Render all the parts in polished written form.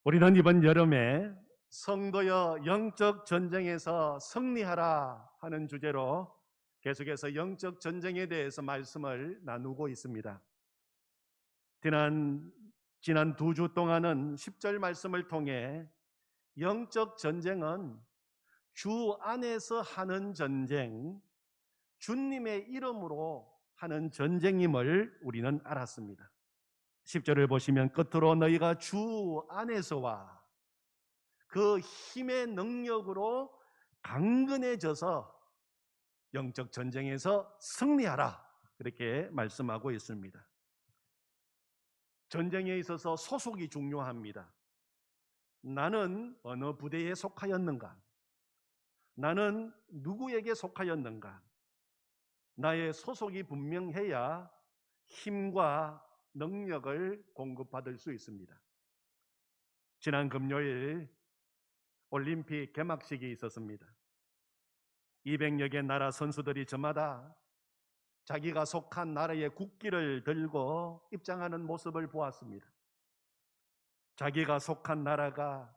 우리는 이번 여름에 성도여 영적 전쟁에서 승리하라 하는 주제로 계속해서 영적 전쟁에 대해서 말씀을 나누고 있습니다. 지난 2주 동안은 10절 말씀을 통해 영적 전쟁은 주 안에서 하는 전쟁, 주님의 이름으로 하는 전쟁임을 우리는 알았습니다. 10절을 보시면 끝으로 너희가 주 안에서와 그 힘의 능력으로 강건해져서 영적 전쟁에서 승리하라, 그렇게 말씀하고 있습니다. 전쟁에 있어서 소속이 중요합니다. 나는 어느 부대에 속하였는가? 나는 누구에게 속하였는가? 나의 소속이 분명해야 힘과 능력을 공급받을 수 있습니다. 지난 금요일 올림픽 개막식이 있었습니다. 200여 개 나라 선수들이 저마다 자기가 속한 나라의 국기를 들고 입장하는 모습을 보았습니다. 자기가 속한 나라가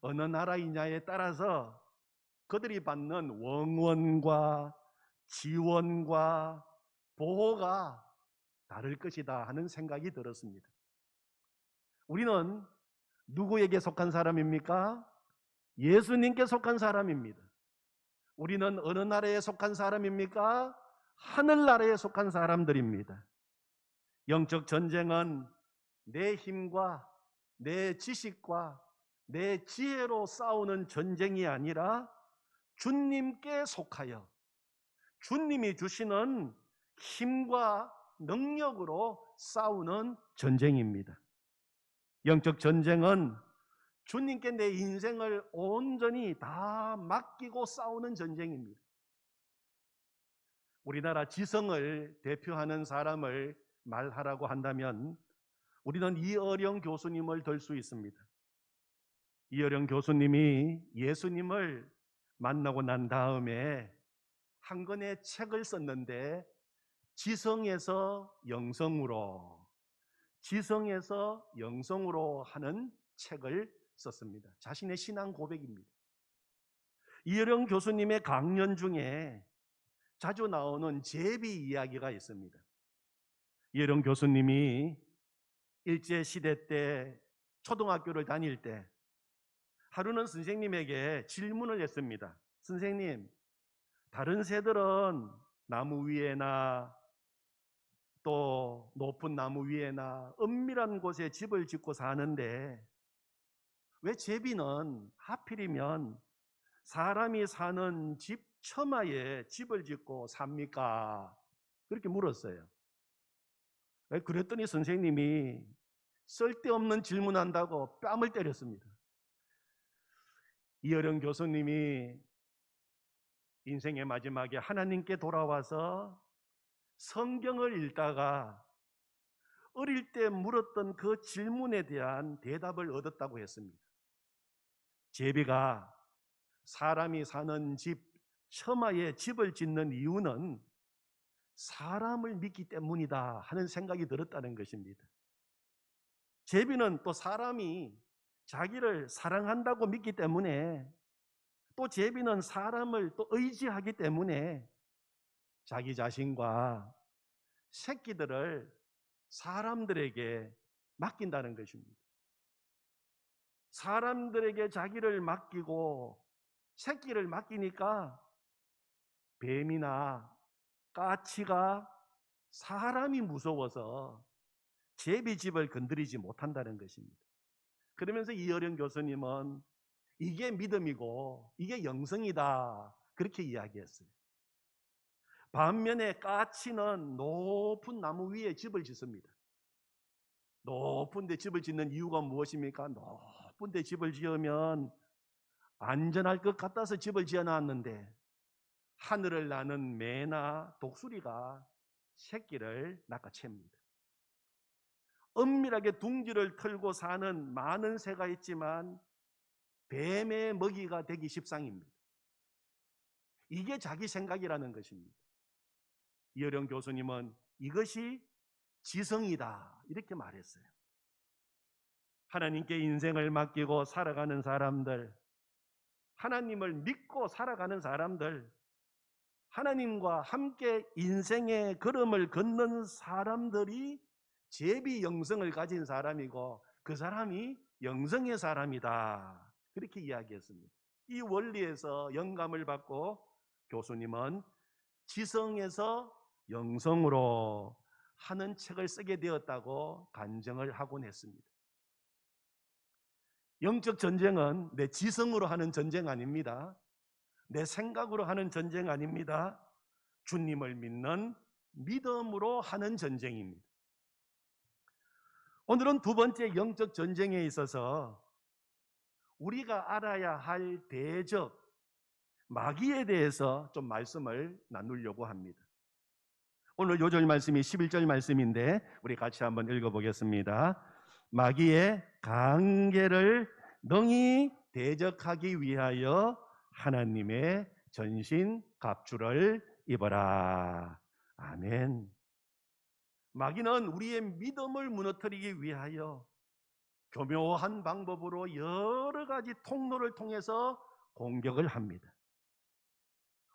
어느 나라이냐에 따라서 그들이 받는 원원과 지원과 보호가 다를 것이다 하는 생각이 들었습니다. 우리는 누구에게 속한 사람입니까? 예수님께 속한 사람입니다. 우리는 어느 나라에 속한 사람입니까? 하늘나라에 속한 사람들입니다. 영적 전쟁은 내 힘과 내 지식과 내 지혜로 싸우는 전쟁이 아니라 주님께 속하여 주님이 주시는 힘과 능력으로 싸우는 전쟁입니다. 영적 전쟁은 주님께 내 인생을 온전히 다 맡기고 싸우는 전쟁입니다. 우리나라 지성을 대표하는 사람을 말하라고 한다면 우리는 이어령 교수님을 들 수 있습니다. 이어령 교수님이 예수님을 만나고 난 다음에 한 권의 책을 썼는데 지성에서 영성으로, 지성에서 영성으로 하는 책을 썼습니다. 자신의 신앙 고백입니다. 이어령 교수님의 강연 중에 자주 나오는 제비 이야기가 있습니다. 이어령 교수님이 일제시대 때 초등학교를 다닐 때 하루는 선생님에게 질문을 했습니다. 선생님, 다른 새들은 나무 위에나 또 높은 나무 위에나 은밀한 곳에 집을 짓고 사는데 왜 제비는 하필이면 사람이 사는 집 처마에 집을 짓고 삽니까? 그렇게 물었어요. 그랬더니 선생님이 쓸데없는 질문한다고 뺨을 때렸습니다. 이어령 교수님이 인생의 마지막에 하나님께 돌아와서 성경을 읽다가 어릴 때 물었던 그 질문에 대한 대답을 얻었다고 했습니다. 제비가 사람이 사는 집 처마에 집을 짓는 이유는 사람을 믿기 때문이다 하는 생각이 들었다는 것입니다. 제비는 또 사람이 자기를 사랑한다고 믿기 때문에, 또 제비는 사람을 또 의지하기 때문에 자기 자신과 새끼들을 사람들에게 맡긴다는 것입니다. 사람들에게 자기를 맡기고 새끼를 맡기니까 뱀이나 까치가 사람이 무서워서 제비집을 건드리지 못한다는 것입니다. 그러면서 이어령 교수님은 이게 믿음이고 이게 영성이다, 그렇게 이야기했어요. 반면에 까치는 높은 나무 위에 집을 짓습니다. 높은 데 집을 짓는 이유가 무엇입니까? 높은 데 집을 지으면 안전할 것 같아서 집을 지어놨는데 하늘을 나는 매나 독수리가 새끼를 낚아챕니다. 은밀하게 둥지를 털고 사는 많은 새가 있지만 뱀의 먹이가 되기 십상입니다. 이게 자기 생각이라는 것입니다. 이어령 교수님은 이것이 지성이다, 이렇게 말했어요. 하나님께 인생을 맡기고 살아가는 사람들, 하나님을 믿고 살아가는 사람들, 하나님과 함께 인생의 걸음을 걷는 사람들이 제비 영성을 가진 사람이고 그 사람이 영성의 사람이다. 그렇게 이야기했습니다. 이 원리에서 영감을 받고 교수님은 지성에서 영성으로 하는 책을 쓰게 되었다고 간증을 하곤 했습니다. 영적 전쟁은 내 지성으로 하는 전쟁 아닙니다. 내 생각으로 하는 전쟁 아닙니다. 주님을 믿는 믿음으로 하는 전쟁입니다. 오늘은 두 번째 영적 전쟁에 있어서 우리가 알아야 할 대적, 마귀에 대해서 좀 말씀을 나누려고 합니다. 오늘 요절 말씀이 11절 말씀인데 우리 같이 한번 읽어보겠습니다. 마귀의 관계를 능히 대적하기 위하여 하나님의 전신 갑주를 입어라. 아멘. 마귀는 우리의 믿음을 무너뜨리기 위하여 교묘한 방법으로 여러 가지 통로를 통해서 공격을 합니다.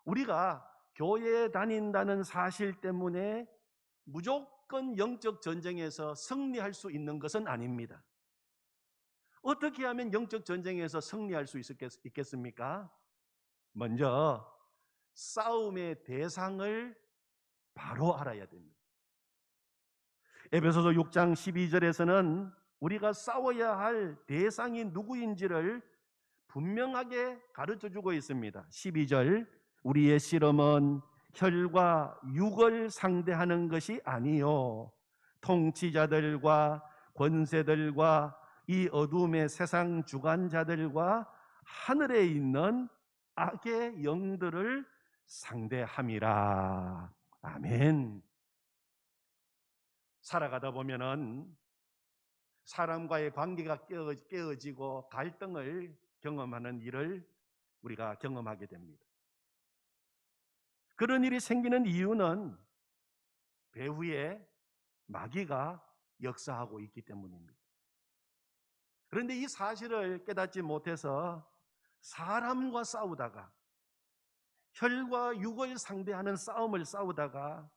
우리가 교회에 다닌다는 사실 때문에 무조건 영적 전쟁에서 승리할 수 있는 것은 아닙니다. 어떻게 하면 영적 전쟁에서 승리할 수 있겠습니까? 먼저 싸움의 대상을 바로 알아야 됩니다. 에베소서 6장 12절에서는 우리가 싸워야 할 대상이 누구인지를 분명하게 가르쳐주고 있습니다. 12절, 우리의 씨름은 혈과 육을 상대하는 것이 아니요 통치자들과 권세들과 이 어둠의 세상 주관자들과 하늘에 있는 악의 영들을 상대함이라. 아멘. 살아가다 보면은 사람과의 관계가 깨어지고 갈등을 경험하는 일을 우리가 경험하게 됩니다. 그런 일이 생기는 이유는 배후에 마귀가 역사하고 있기 때문입니다. 그런데 이 사실을 깨닫지 못해서 사람과 싸우다가 혈과 육을 상대하는 싸움을 싸우다가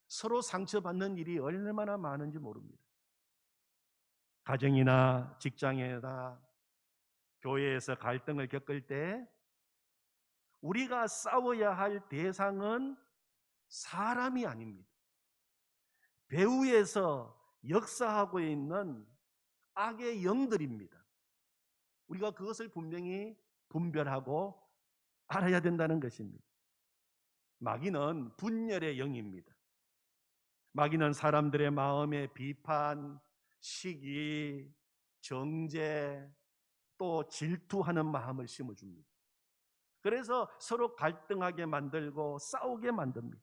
서로 상처받는 일이 얼마나 많은지 모릅니다. 가정이나 직장이나 교회에서 갈등을 겪을 때 우리가 싸워야 할 대상은 사람이 아닙니다. 배후에서 역사하고 있는 악의 영들입니다. 우리가 그것을 분명히 분별하고 알아야 된다는 것입니다. 마귀는 분열의 영입니다. 마귀는 사람들의 마음에 비판, 시기, 정죄, 또 질투하는 마음을 심어줍니다. 그래서 서로 갈등하게 만들고 싸우게 만듭니다.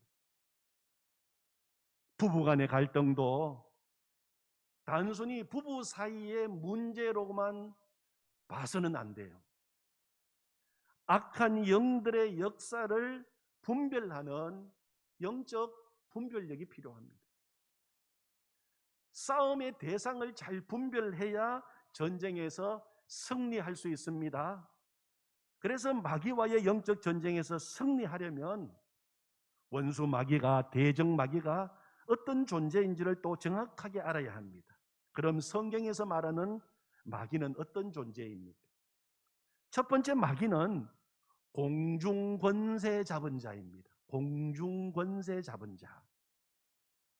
부부간의 갈등도 단순히 부부 사이의 문제로만 봐서는 안 돼요. 악한 영들의 역사를 분별하는 영적 분별력이 필요합니다. 싸움의 대상을 잘 분별해야 전쟁에서 승리할 수 있습니다. 그래서 마귀와의 영적 전쟁에서 승리하려면 원수 마귀가, 대적 마귀가 어떤 존재인지를 또 정확하게 알아야 합니다. 그럼 성경에서 말하는 마귀는 어떤 존재입니까? 첫 번째 마귀는 공중권세 잡은 자입니다. 공중권세 잡은 자.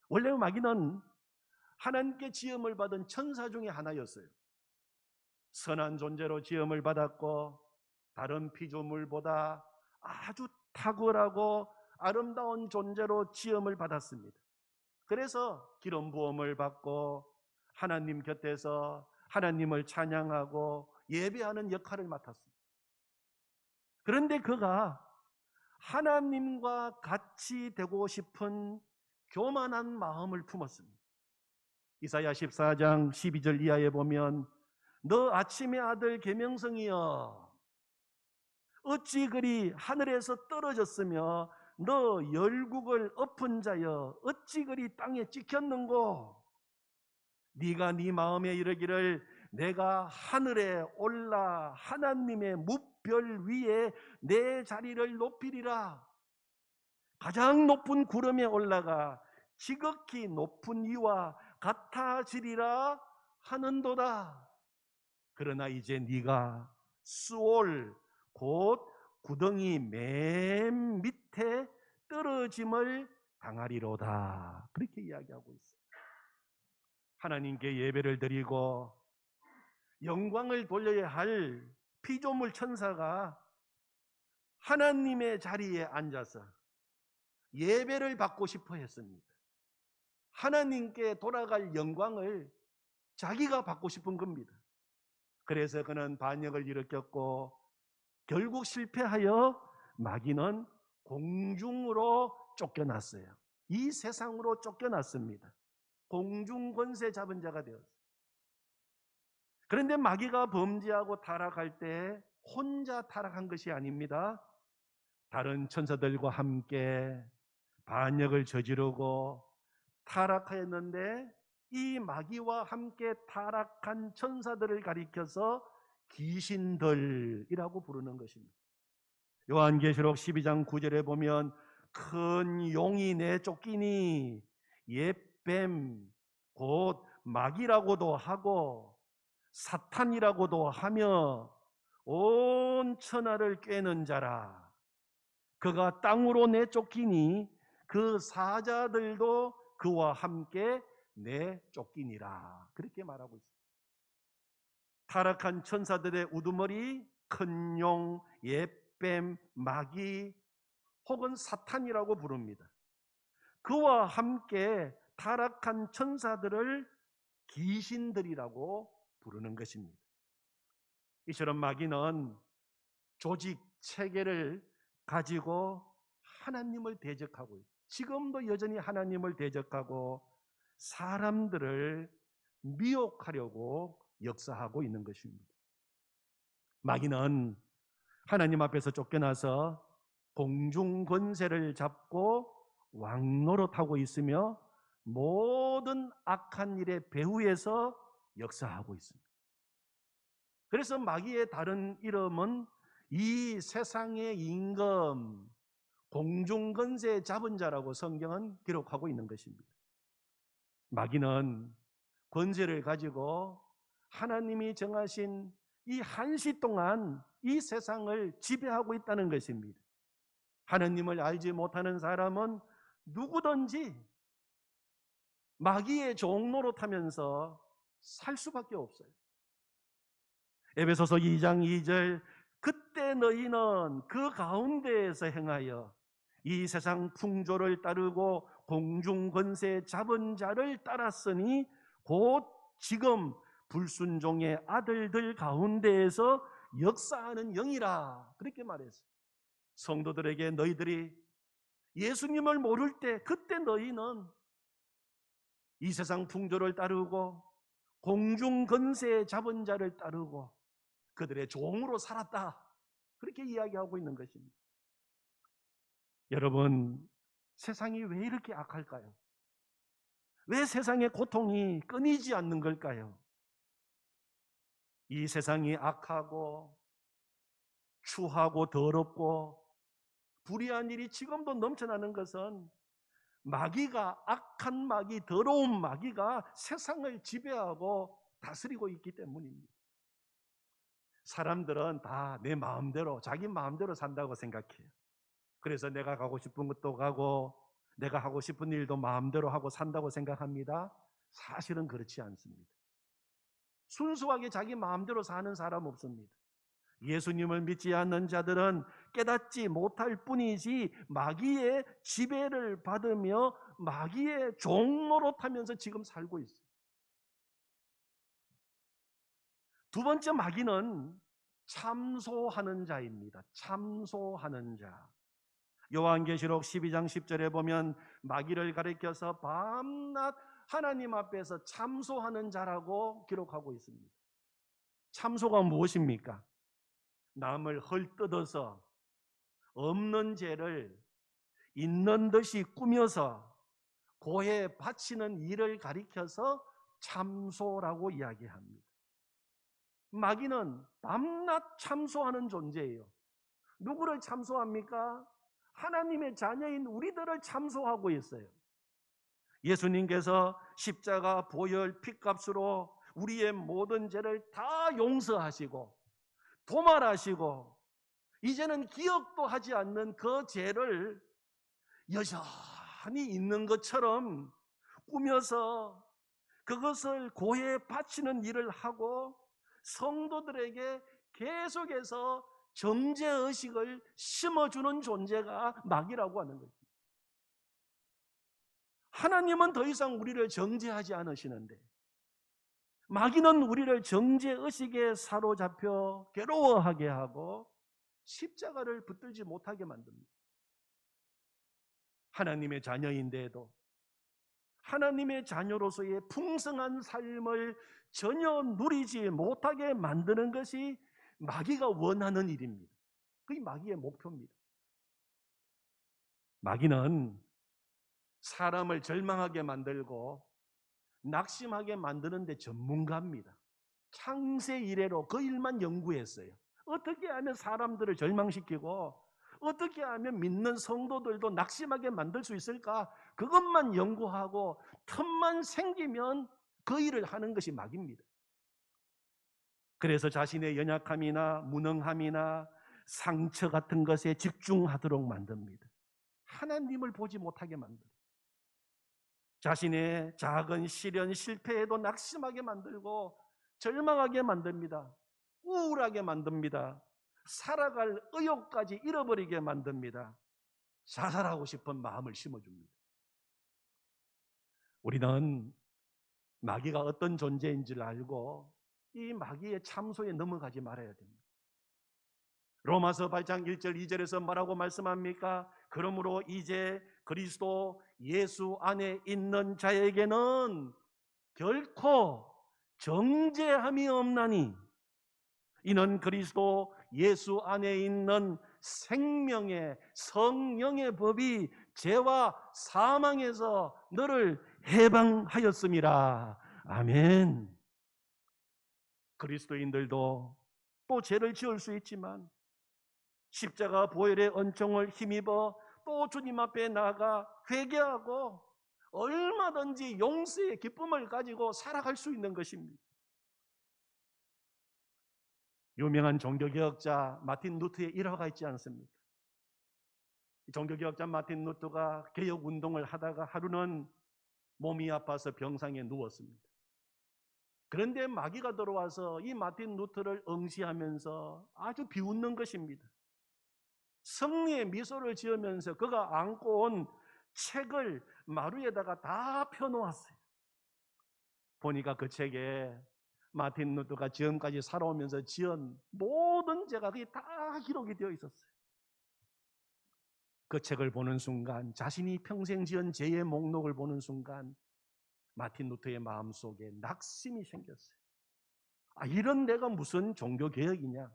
원래 마귀는 하나님께 지음을 받은 천사 중에 하나였어요. 선한 존재로 지음을 받았고 다른 피조물보다 아주 탁월하고 아름다운 존재로 지음을 받았습니다. 그래서 기름 부음을 받고 하나님 곁에서 하나님을 찬양하고 예배하는 역할을 맡았습니다. 그런데 그가 하나님과 같이 되고 싶은 교만한 마음을 품었습니다. 이사야 14장 12절 이하에 보면 너 아침의 아들 계명성이여 어찌 그리 하늘에서 떨어졌으며 너 열국을 엎은 자여 어찌 그리 땅에 찍혔는고 네가 네 마음에 이르기를 내가 하늘에 올라 하나님의 무별 위에 내 자리를 높이리라. 가장 높은 구름에 올라가 지극히 높은 이와 같아지리라 하는도다. 그러나 이제 네가 수올 곧 구덩이 맨 밑에 떨어짐을 당하리로다. 그렇게 이야기하고 있어요. 하나님께 예배를 드리고 영광을 돌려야 할 피조물 천사가 하나님의 자리에 앉아서 예배를 받고 싶어 했습니다. 하나님께 돌아갈 영광을 자기가 받고 싶은 겁니다. 그래서 그는 반역을 일으켰고 결국 실패하여 마귀는 공중으로 쫓겨났어요. 이 세상으로 쫓겨났습니다. 공중 권세 잡은 자가 되었어요. 그런데 마귀가 범죄하고 타락할 때 혼자 타락한 것이 아닙니다. 다른 천사들과 함께 반역을 저지르고 타락하였는데 이 마귀와 함께 타락한 천사들을 가리켜서 귀신들이라고 부르는 것입니다. 요한계시록 12장 9절에 보면 큰 용이 내쫓기니 옛뱀 곧 마귀라고도 하고 사탄이라고도 하며 온 천하를 꿰는 자라. 그가 땅으로 내쫓기니 그 사자들도 그와 함께 내쫓기니라. 그렇게 말하고 있습니다. 타락한 천사들의 우두머리 큰 용, 옛뱀, 마귀 혹은 사탄이라고 부릅니다. 그와 함께 타락한 천사들을 귀신들이라고 부르는 것입니다. 이처럼 마귀는 조직 체계를 가지고 하나님을 대적하고 있습니다. 지금도 여전히 하나님을 대적하고 사람들을 미혹하려고 역사하고 있는 것입니다. 마귀는 하나님 앞에서 쫓겨나서 공중 권세를 잡고 왕노릇하고 있으며 모든 악한 일의 배후에서 역사하고 있습니다. 그래서 마귀의 다른 이름은 이 세상의 임금, 공중 권세 잡은 자라고 성경은 기록하고 있는 것입니다. 마귀는 권세를 가지고 하나님이 정하신 이 한시 동안 이 세상을 지배하고 있다는 것입니다. 하나님을 알지 못하는 사람은 누구든지 마귀의 종노릇하면서 살 수밖에 없어요. 에베소서 2장 2절 그때 너희는 그 가운데에서 행하여 이 세상 풍조를 따르고 공중 권세 잡은 자를 따랐으니 곧 지금 불순종의 아들들 가운데에서 역사하는 영이라. 그렇게 말했어요. 성도들에게 너희들이 예수님을 모를 때 그때 너희는 이 세상 풍조를 따르고 공중 권세 잡은 자를 따르고 그들의 종으로 살았다. 그렇게 이야기하고 있는 것입니다. 여러분, 세상이 왜 이렇게 악할까요? 왜 세상의 고통이 끊이지 않는 걸까요? 이 세상이 악하고 추하고 더럽고 불의한 일이 지금도 넘쳐나는 것은 마귀가, 악한 마귀, 더러운 마귀가 세상을 지배하고 다스리고 있기 때문입니다. 사람들은 다 내 마음대로, 자기 마음대로 산다고 생각해요. 그래서 내가 가고 싶은 것도 가고 내가 하고 싶은 일도 마음대로 하고 산다고 생각합니다. 사실은 그렇지 않습니다. 순수하게 자기 마음대로 사는 사람 없습니다. 예수님을 믿지 않는 자들은 깨닫지 못할 뿐이지 마귀의 지배를 받으며 마귀의 종노릇하면서 지금 살고 있어요. 두 번째 마귀는 참소하는 자입니다. 참소하는 자. 요한계시록 12장 10절에 보면 마귀를 가리켜서 밤낮 하나님 앞에서 참소하는 자라고 기록하고 있습니다. 참소가 무엇입니까? 남을 헐뜯어서 없는 죄를 있는 듯이 꾸며서 고해 바치는 일을 가리켜서 참소라고 이야기합니다. 마귀는 밤낮 참소하는 존재예요. 누구를 참소합니까? 하나님의 자녀인 우리들을 참소하고 있어요. 예수님께서 십자가 보혈 피값으로 우리의 모든 죄를 다 용서하시고 도말하시고 이제는 기억도 하지 않는 그 죄를 여전히 있는 것처럼 꾸며서 그것을 고해 바치는 일을 하고 성도들에게 계속해서 정죄의식을 심어주는 존재가 마귀라고 하는 거죠. 하나님은 더 이상 우리를 정죄하지 않으시는데 마귀는 우리를 정죄의식에 사로잡혀 괴로워하게 하고 십자가를 붙들지 못하게 만듭니다. 하나님의 자녀인데도 하나님의 자녀로서의 풍성한 삶을 전혀 누리지 못하게 만드는 것이 마귀가 원하는 일입니다. 그게 마귀의 목표입니다. 마귀는 사람을 절망하게 만들고 낙심하게 만드는 데 전문가입니다. 창세 이래로 그 일만 연구했어요. 어떻게 하면 사람들을 절망시키고 어떻게 하면 믿는 성도들도 낙심하게 만들 수 있을까? 그것만 연구하고 틈만 생기면 그 일을 하는 것이 마귀입니다. 그래서 자신의 연약함이나 무능함이나 상처 같은 것에 집중하도록 만듭니다. 하나님을 보지 못하게 만들어요. 자신의 작은 시련, 실패에도 낙심하게 만들고 절망하게 만듭니다. 우울하게 만듭니다. 살아갈 의욕까지 잃어버리게 만듭니다. 자살하고 싶은 마음을 심어줍니다. 우리는 마귀가 어떤 존재인지를 알고 이 마귀의 참소에 넘어가지 말아야 됩니다. 로마서 8장 1절 2절에서 뭐라고 말씀합니까? 그러므로 이제 그리스도 예수 안에 있는 자에게는 결코 정죄함이 없나니 이는 그리스도 예수 안에 있는 생명의 성령의 법이 죄와 사망에서 너를 해방하였음이라. 아멘. 그리스도인들도 또 죄를 지을 수 있지만 십자가 보혈의 은총을 힘입어 또 주님 앞에 나아가 회개하고 얼마든지 용서의 기쁨을 가지고 살아갈 수 있는 것입니다. 유명한 종교개혁자 마틴 루터의 일화가 있지 않습니까? 종교개혁자 마틴 루터가 개혁운동을 하다가 하루는 몸이 아파서 병상에 누웠습니다. 그런데 마귀가 들어와서 이 마틴 루터를 응시하면서 아주 비웃는 것입니다. 승리의 미소를 지으면서 그가 안고 온 책을 마루에다가 다 펴놓았어요. 보니까 그 책에 마틴 루터가 지금까지 살아오면서 지은 모든 죄가 그게 다 기록이 되어 있었어요. 그 책을 보는 순간, 자신이 평생 지은 죄의 목록을 보는 순간 마틴 루터의 마음속에 낙심이 생겼어요. 이런 내가 무슨 종교개혁이냐?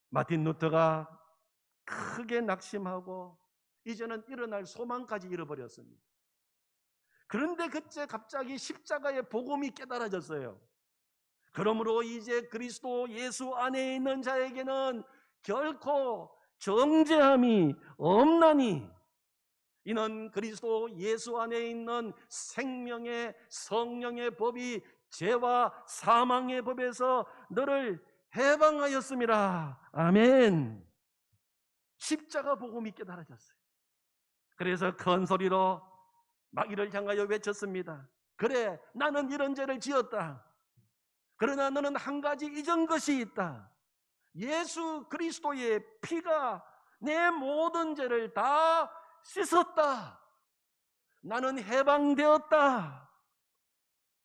마틴 루터가 크게 낙심하고 이제는 일어날 소망까지 잃어버렸습니다. 그런데 그때 갑자기 십자가의 복음이 깨달아졌어요. 그러므로 이제 그리스도 예수 안에 있는 자에게는 결코 정죄함이 없나니 이는 그리스도 예수 안에 있는 생명의 성령의 법이 죄와 사망의 법에서 너를 해방하였음이라. 아멘. 십자가 복음이 깨달아졌어요. 그래서 큰 소리로 마귀를 향하여 외쳤습니다. 그래, 나는 이런 죄를 지었다. 그러나 너는 한 가지 잊은 것이 있다. 예수 그리스도의 피가 내 모든 죄를 다 씻었다. 나는 해방되었다.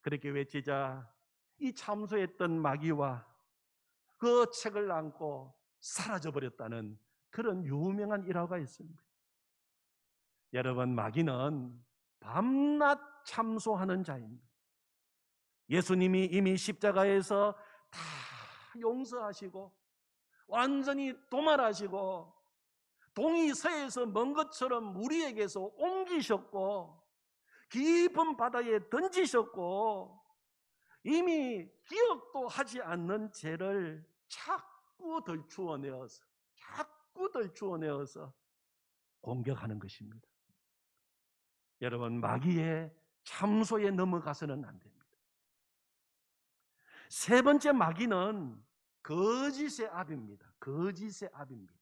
그렇게 외치자 이 참소했던 마귀와 그 책을 안고 사라져버렸다는 그런 유명한 일화가 있습니다. 여러분, 마귀는 밤낮 참소하는 자입니다. 예수님이 이미 십자가에서 다 용서하시고 완전히 도말하시고 동이 서에서 먼 것처럼 우리에게서 옮기셨고 깊은 바다에 던지셨고 이미 기억도 하지 않는 죄를 자꾸 덜추어내어서 공격하는 것입니다. 여러분, 마귀의 참소에 넘어가서는 안 됩니다. 세 번째 마귀는 거짓의 압입니다. 거짓의 압입니다.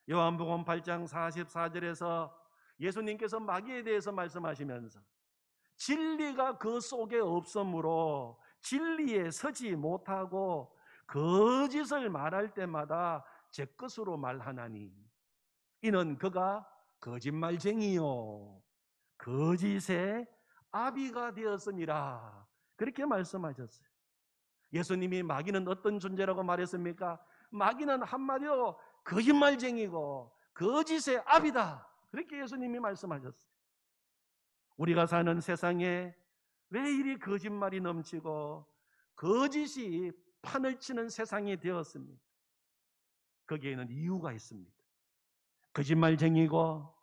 요한복음 8장 44절에서 예수님께서 마귀에 대해서 말씀하시면서 진리가 그 속에 없으므로 진리에 서지 못하고 거짓을 말할 때마다 제 것으로 말하나니 이는 그가 거짓말쟁이요 거짓의 아비가 되었음이라. 그렇게 말씀하셨어요. 예수님이 마귀는 어떤 존재라고 말했습니까? 마귀는 한마디로 거짓말쟁이고 거짓의 아비다. 그렇게 예수님이 말씀하셨어요. 우리가 사는 세상에 왜 이리 거짓말이 넘치고 거짓이 판을 치는 세상이 되었습니까? 거기에는 이유가 있습니다. 거짓말쟁이고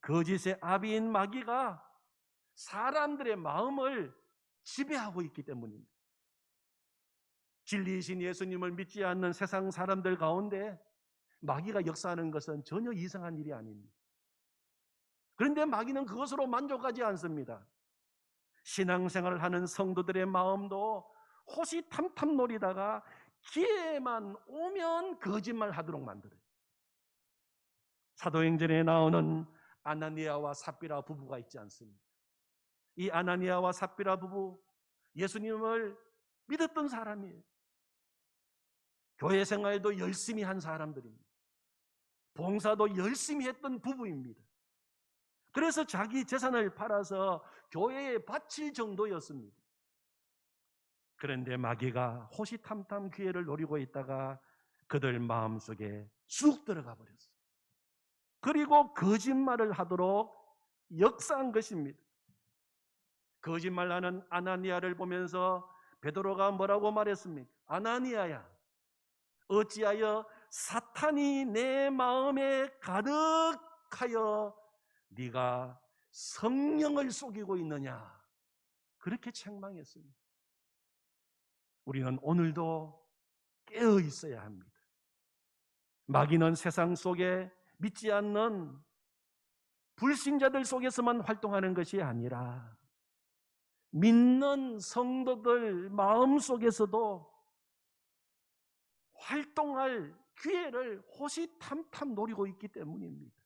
거짓의 아비인 마귀가 사람들의 마음을 지배하고 있기 때문입니다. 진리이신 예수님을 믿지 않는 세상 사람들 가운데 마귀가 역사하는 것은 전혀 이상한 일이 아닙니다. 그런데 마귀는 그것으로 만족하지 않습니다. 신앙생활을 하는 성도들의 마음도 호시탐탐 노리다가 기회만 오면 거짓말하도록 만들어요. 사도행전에 나오는 아나니아와 삽비라 부부가 있지 않습니까? 이 아나니아와 삽비라 부부, 예수님을 믿었던 사람이에요. 교회 생활도 열심히 한 사람들입니다. 봉사도 열심히 했던 부부입니다. 그래서 자기 재산을 팔아서 교회에 바칠 정도였습니다. 그런데 마귀가 호시탐탐 기회를 노리고 있다가 그들 마음속에 쑥 들어가 버렸어요. 그리고 거짓말을 하도록 역사한 것입니다. 거짓말하는 아나니아를 보면서 베드로가 뭐라고 말했습니까? 아나니아야, 어찌하여 사탄이 내 마음에 가득하여 네가 성령을 속이고 있느냐? 그렇게 책망했습니다. 우리는 오늘도 깨어 있어야 합니다. 마귀는 세상 속에 믿지 않는 불신자들 속에서만 활동하는 것이 아니라 믿는 성도들 마음 속에서도 활동할 기회를 호시탐탐 노리고 있기 때문입니다.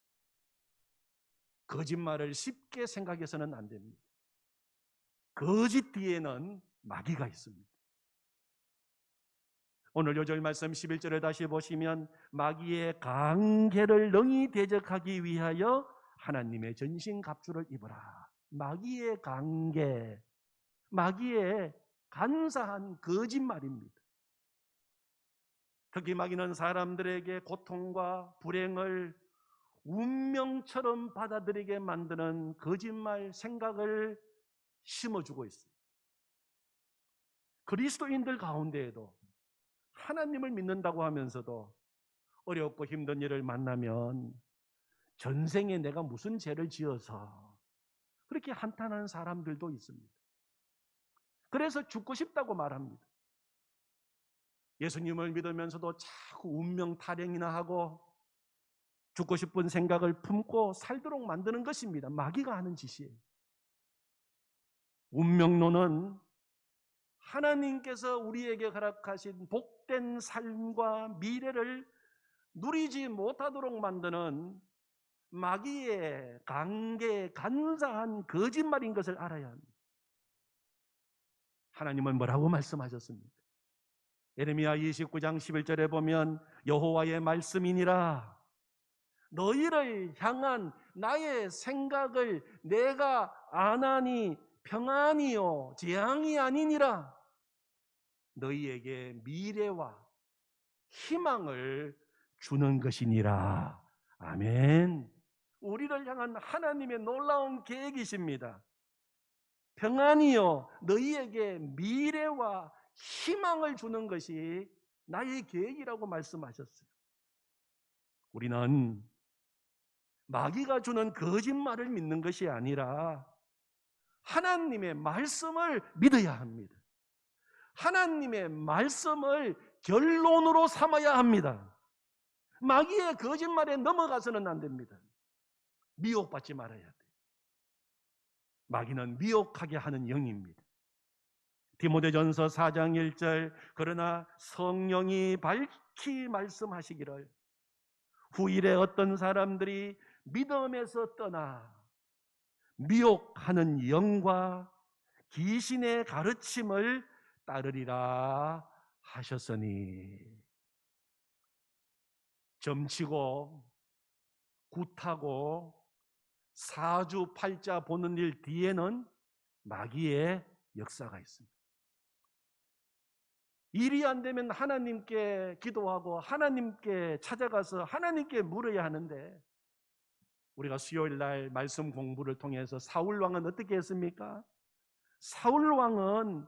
거짓말을 쉽게 생각해서는 안 됩니다. 거짓 뒤에는 마귀가 있습니다. 오늘 요절 말씀 11절을 다시 보시면 마귀의 강계를 능히 대적하기 위하여 하나님의 전신갑주를 입으라. 마귀의 강계, 마귀의 간사한 거짓말입니다. 특히 마귀는 사람들에게 고통과 불행을 운명처럼 받아들이게 만드는 거짓말 생각을 심어주고 있어요. 그리스도인들 가운데에도 하나님을 믿는다고 하면서도 어렵고 힘든 일을 만나면 전생에 내가 무슨 죄를 지어서 그렇게 한탄하는 사람들도 있습니다. 그래서 죽고 싶다고 말합니다. 예수님을 믿으면서도 자꾸 운명 탈행이나 하고 죽고 싶은 생각을 품고 살도록 만드는 것입니다. 마귀가 하는 짓이에요. 운명론은 하나님께서 우리에게 허락하신 복된 삶과 미래를 누리지 못하도록 만드는 마귀의 강계, 간사한 거짓말인 것을 알아야 합니다. 하나님은 뭐라고 말씀하셨습니까? 예레미야 29장 11절에 보면 여호와의 말씀이니라 너희를 향한 나의 생각을 내가 아나니 평안이요 재앙이 아니니라 너희에게 미래와 희망을 주는 것이니라. 아멘. 우리를 향한 하나님의 놀라운 계획이십니다. 평안이요 너희에게 미래와 희망을 주는 것이 나의 계획이라고 말씀하셨어요. 우리는 마귀가 주는 거짓말을 믿는 것이 아니라 하나님의 말씀을 믿어야 합니다. 하나님의 말씀을 결론으로 삼아야 합니다. 마귀의 거짓말에 넘어가서는 안 됩니다. 미혹받지 말아야 돼요. 마귀는 미혹하게 하는 영입니다. 디모데전서 4장 1절 그러나 성령이 밝히 말씀하시기를 후일에 어떤 사람들이 믿음에서 떠나 미혹하는 영과 귀신의 가르침을 따르리라 하셨으니 점치고 굿하고 사주팔자 보는 일 뒤에는 마귀의 역사가 있습니다. 일이 안 되면 하나님께 기도하고 하나님께 찾아가서 하나님께 물어야 하는데 우리가 수요일 날 말씀 공부를 통해서 사울 왕은 어떻게 했습니까? 사울 왕은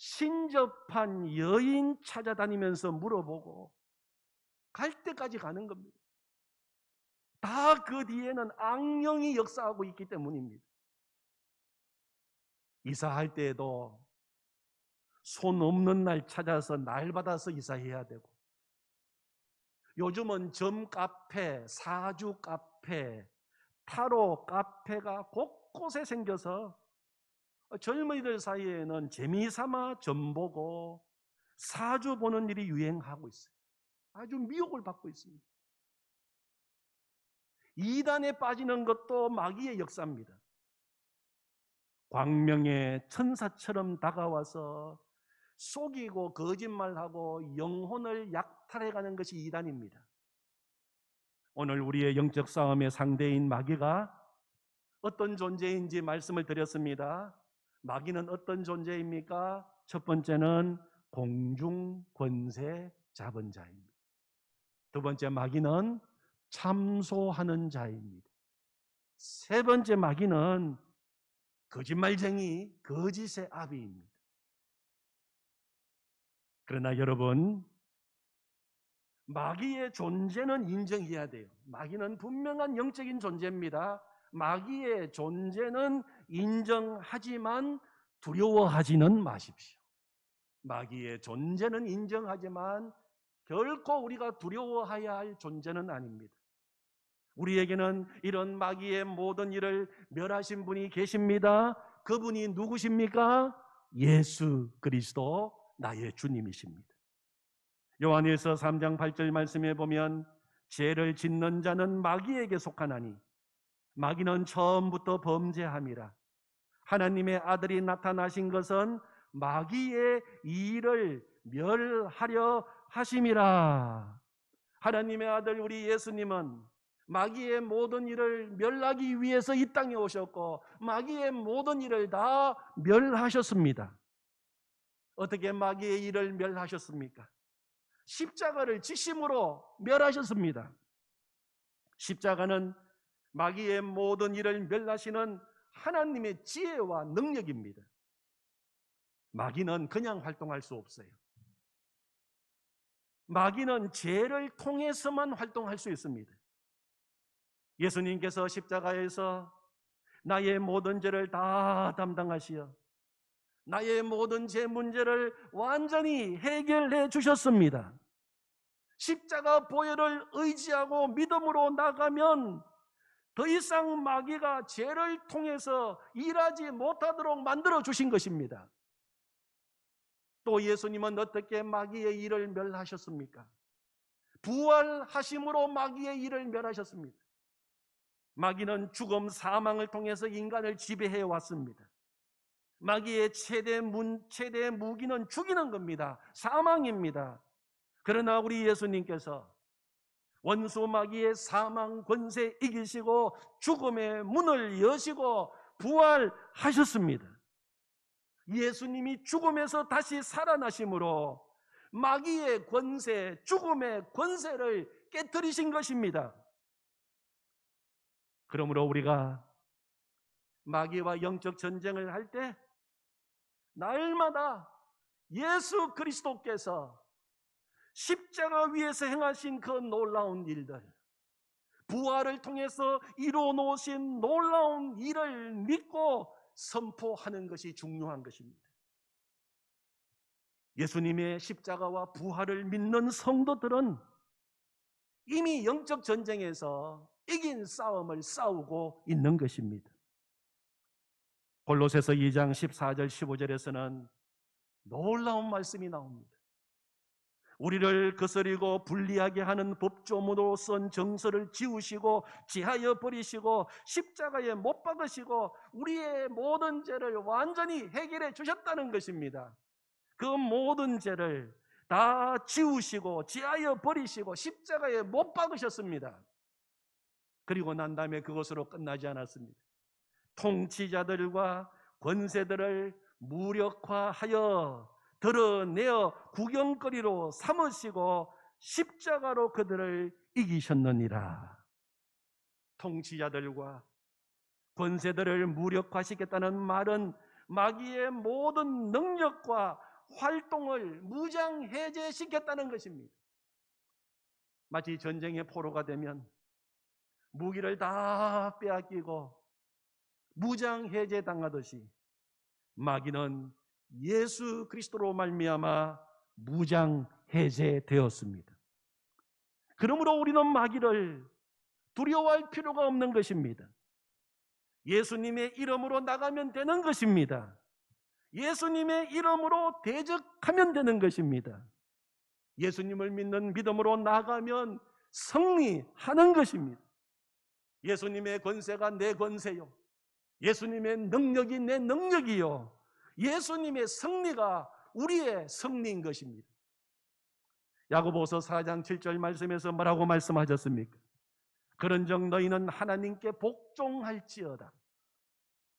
신접한 여인 찾아다니면서 물어보고 갈 때까지 가는 겁니다. 다 그 뒤에는 악령이 역사하고 있기 때문입니다. 이사할 때에도 손 없는 날 찾아서 날 받아서 이사해야 되고 요즘은 점 카페, 사주 카페, 타로 카페가 곳곳에 생겨서 젊은이들 사이에는 재미삼아 점 보고 사주 보는 일이 유행하고 있어요. 아주 미혹을 받고 있습니다. 이단에 빠지는 것도 마귀의 역사입니다. 광명의 천사처럼 다가와서 속이고 거짓말하고 영혼을 약탈해가는 것이 이단입니다. 오늘 우리의 영적 싸움의 상대인 마귀가 어떤 존재인지 말씀을 드렸습니다. 마귀는 어떤 존재입니까? 첫 번째는 공중 권세 잡은 자입니다. 두 번째 마귀는 참소하는 자입니다. 세 번째 마귀는 거짓말쟁이, 거짓의 아비입니다. 그러나 여러분, 마귀의 존재는 인정해야 돼요. 마귀는 분명한 영적인 존재입니다. 마귀의 존재는 인정하지만 두려워하지는 마십시오. 마귀의 존재는 인정하지만 결코 우리가 두려워해야 할 존재는 아닙니다. 우리에게는 이런 마귀의 모든 일을 멸하신 분이 계십니다. 그분이 누구십니까? 예수 그리스도 나의 주님이십니다. 요한일서 3장 8절 말씀에 보면 죄를 짓는 자는 마귀에게 속하나니 마귀는 처음부터 범죄함이라. 하나님의 아들이 나타나신 것은 마귀의 일을 멸하려 하심이라. 하나님의 아들 우리 예수님은 마귀의 모든 일을 멸하기 위해서 이 땅에 오셨고 마귀의 모든 일을 다 멸하셨습니다. 어떻게 마귀의 일을 멸하셨습니까? 십자가를 지심으로 멸하셨습니다. 십자가는 마귀의 모든 일을 멸하시는 하나님의 지혜와 능력입니다. 마귀는 그냥 활동할 수 없어요. 마귀는 죄를 통해서만 활동할 수 있습니다. 예수님께서 십자가에서 나의 모든 죄를 다 담당하시어 나의 모든 죄 문제를 완전히 해결해 주셨습니다. 십자가 보혈을 의지하고 믿음으로 나가면 더 이상 마귀가 죄를 통해서 일하지 못하도록 만들어 주신 것입니다. 또 예수님은 어떻게 마귀의 일을 멸하셨습니까? 부활하심으로 마귀의 일을 멸하셨습니다. 마귀는 죽음, 사망을 통해서 인간을 지배해 왔습니다. 마귀의 최대 무기는 죽이는 겁니다. 사망입니다. 그러나 우리 예수님께서 원수 마귀의 사망 권세 이기시고 죽음의 문을 여시고 부활하셨습니다. 예수님이 죽음에서 다시 살아나심으로 마귀의 권세, 죽음의 권세를 깨뜨리신 것입니다. 그러므로 우리가 마귀와 영적 전쟁을 할 때 날마다 예수 그리스도께서 십자가 위에서 행하신 그 놀라운 일들, 부활을 통해서 이루어 놓으신 놀라운 일을 믿고 선포하는 것이 중요한 것입니다. 예수님의 십자가와 부활을 믿는 성도들은 이미 영적 전쟁에서 이긴 싸움을 싸우고 있는 것입니다. 골로새서 2장 14절 15절에서는 놀라운 말씀이 나옵니다. 우리를 거스리고 불리하게 하는 법조문으로 쓴 정서를 지우시고 지하여 버리시고 십자가에 못 박으시고 우리의 모든 죄를 완전히 해결해 주셨다는 것입니다. 그 모든 죄를 다 지우시고 지하여 버리시고 십자가에 못 박으셨습니다. 그리고 난 다음에 그것으로 끝나지 않았습니다. 통치자들과 권세들을 무력화하여 드러내어 구경거리로 삼으시고 십자가로 그들을 이기셨느니라. 통치자들과 권세들을 무력화시켰다는 말은 마귀의 모든 능력과 활동을 무장해제시켰다는 것입니다. 마치 전쟁의 포로가 되면 무기를 다 빼앗기고 무장해제당하듯이 마귀는 예수 그리스도로 말미암아 무장해제되었습니다. 그러므로 우리는 마귀를 두려워할 필요가 없는 것입니다. 예수님의 이름으로 나가면 되는 것입니다. 예수님의 이름으로 대적하면 되는 것입니다. 예수님을 믿는 믿음으로 나가면 승리하는 것입니다. 예수님의 권세가 내 권세요, 예수님의 능력이 내 능력이요, 예수님의 승리가 우리의 승리인 것입니다. 야고보서 4장 7절 말씀에서 뭐라고 말씀하셨습니까? 그런즉 너희는 하나님께 복종할지어다.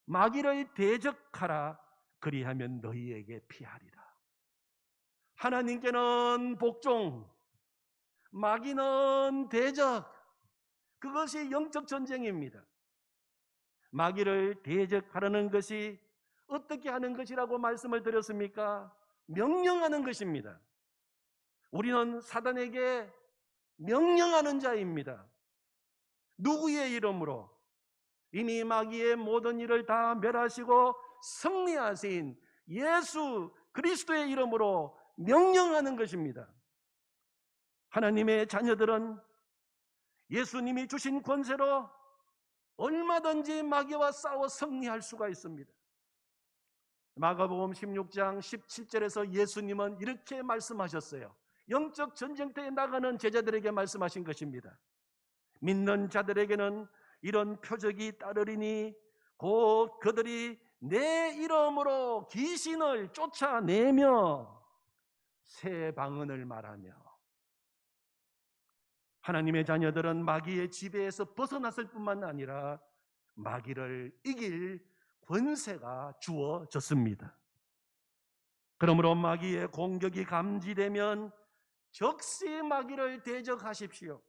마귀를 대적하라. 그리하면 너희에게 피하리라. 하나님께는 복종, 마귀는 대적. 그것이 영적 전쟁입니다. 마귀를 대적하라는 것이 어떻게 하는 것이라고 말씀을 드렸습니까? 명령하는 것입니다. 우리는 사단에게 명령하는 자입니다. 누구의 이름으로? 이미 마귀의 모든 일을 다 멸하시고 승리하신 예수 그리스도의 이름으로 명령하는 것입니다. 하나님의 자녀들은 예수님이 주신 권세로 얼마든지 마귀와 싸워 승리할 수가 있습니다. 마가복음 16장 17절에서 예수님은 이렇게 말씀하셨어요. 영적 전쟁터에 나가는 제자들에게 말씀하신 것입니다. 믿는 자들에게는 이런 표적이 따르리니 곧 그들이 내 이름으로 귀신을 쫓아내며 새 방언을 말하며. 하나님의 자녀들은 마귀의 지배에서 벗어났을 뿐만 아니라 마귀를 이길 권세가 주어졌습니다. 그러므로 마귀의 공격이 감지되면 즉시 마귀를 대적하십시오.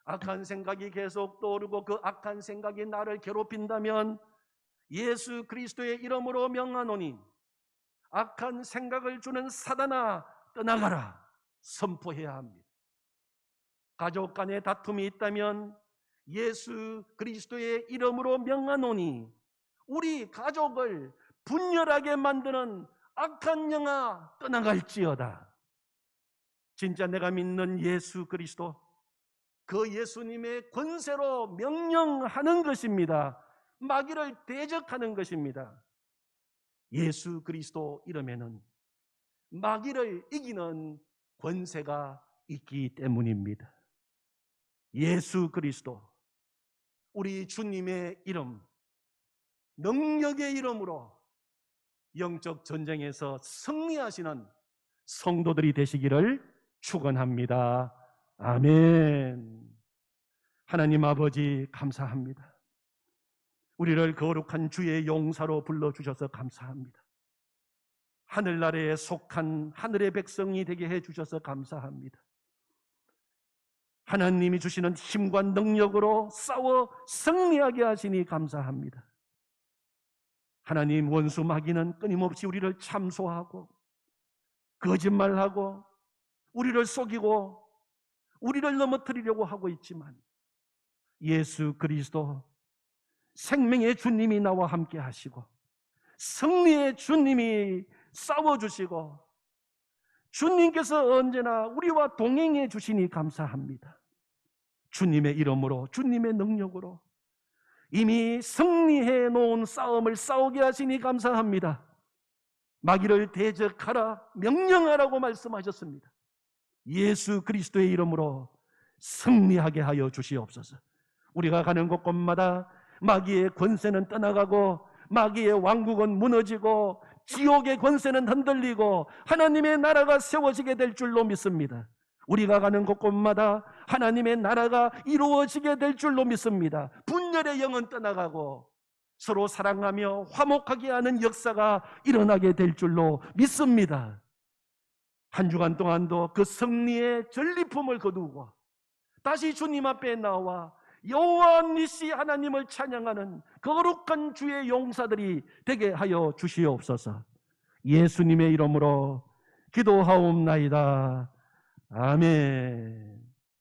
악한 생각이 계속 떠오르고 그 악한 생각이 나를 괴롭힌다면 예수 그리스도의 이름으로 명하노니 악한 생각을 주는 사단아 떠나가라 선포해야 합니다. 가족 간에 다툼이 있다면 예수 그리스도의 이름으로 명하노니 우리 가족을 분열하게 만드는 악한 영아 떠나갈지어다. 진짜 내가 믿는 예수 그리스도, 그 예수님의 권세로 명령하는 것입니다. 마귀를 대적하는 것입니다. 예수 그리스도 이름에는 마귀를 이기는 권세가 있기 때문입니다. 예수 그리스도, 우리 주님의 이름, 능력의 이름으로 영적 전쟁에서 승리하시는 성도들이 되시기를 축원합니다. 아멘. 하나님 아버지 감사합니다. 우리를 거룩한 주의 용사로 불러주셔서 감사합니다. 하늘나라에 속한 하늘의 백성이 되게 해주셔서 감사합니다. 하나님이 주시는 힘과 능력으로 싸워 승리하게 하시니 감사합니다. 하나님, 원수 마귀는 끊임없이 우리를 참소하고 거짓말하고 우리를 속이고 우리를 넘어뜨리려고 하고 있지만 예수 그리스도 생명의 주님이 나와 함께 하시고 승리의 주님이 싸워주시고 주님께서 언제나 우리와 동행해 주시니 감사합니다. 주님의 이름으로, 주님의 능력으로 이미 승리해 놓은 싸움을 싸우게 하시니 감사합니다. 마귀를 대적하라, 명령하라고 말씀하셨습니다. 예수 그리스도의 이름으로 승리하게 하여 주시옵소서. 우리가 가는 곳곳마다 마귀의 권세는 떠나가고 마귀의 왕국은 무너지고 지옥의 권세는 흔들리고 하나님의 나라가 세워지게 될 줄로 믿습니다. 우리가 가는 곳곳마다 하나님의 나라가 이루어지게 될 줄로 믿습니다. 분열의 영은 떠나가고 서로 사랑하며 화목하게 하는 역사가 일어나게 될 줄로 믿습니다. 한 주간 동안도 그 승리의 전리품을 거두고 다시 주님 앞에 나와 여호와 니시 하나님을 찬양하는 거룩한 주의 용사들이 되게 하여 주시옵소서. 예수님의 이름으로 기도하옵나이다. 아멘.